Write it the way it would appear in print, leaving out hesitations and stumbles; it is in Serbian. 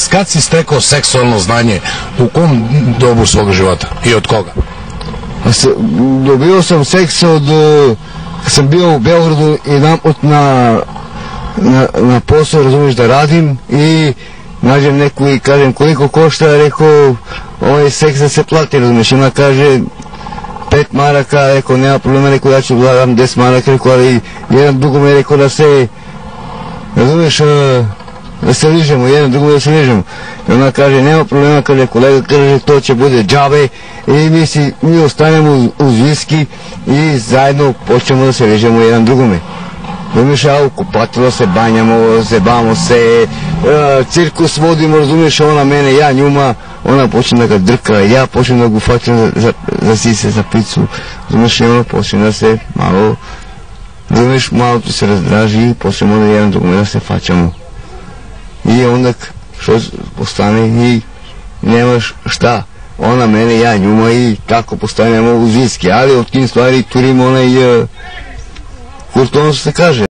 Kad si stekao seksualno znanje, u kom dobu svog života i od koga? Dobio sam seks kad sam bio u Beogradu i na posao, razumiješ, da radim i nađem neku i kažem koliko košta, rekao ovaj seks da se plati, razumiješ, ima kaže 5 maraka, rekao nema problema, rekao ja ću gledam 10 maraka, rekao, ali jedan drugo me rekao da se, razumiješ, da se ližemo, jedan drugo da se ližemo. I ona kaže, nema problema, kaže kolega, kaže to će bude džabe i mi ostanemo uz viski i zajedno počnemo da se ližemo jedan drugome. Razumiješ, a u kupatilo se banjamo, zebamo se, cirkus vodimo, razumiješ, ona mene, ja njuma, ona počne da ga drka, ja počnem da ga ufatim za sise, za picu, razumiješ, i ona počne da se malo, razumiješ, malo tu se razdraži i počnemo da jedan drugome da se faćamo. I onda što postane i nemaš šta, ona mene, ja njuma i tako postanemo uz viski, ali od tim stvari turimo onaj kurtono se kaže.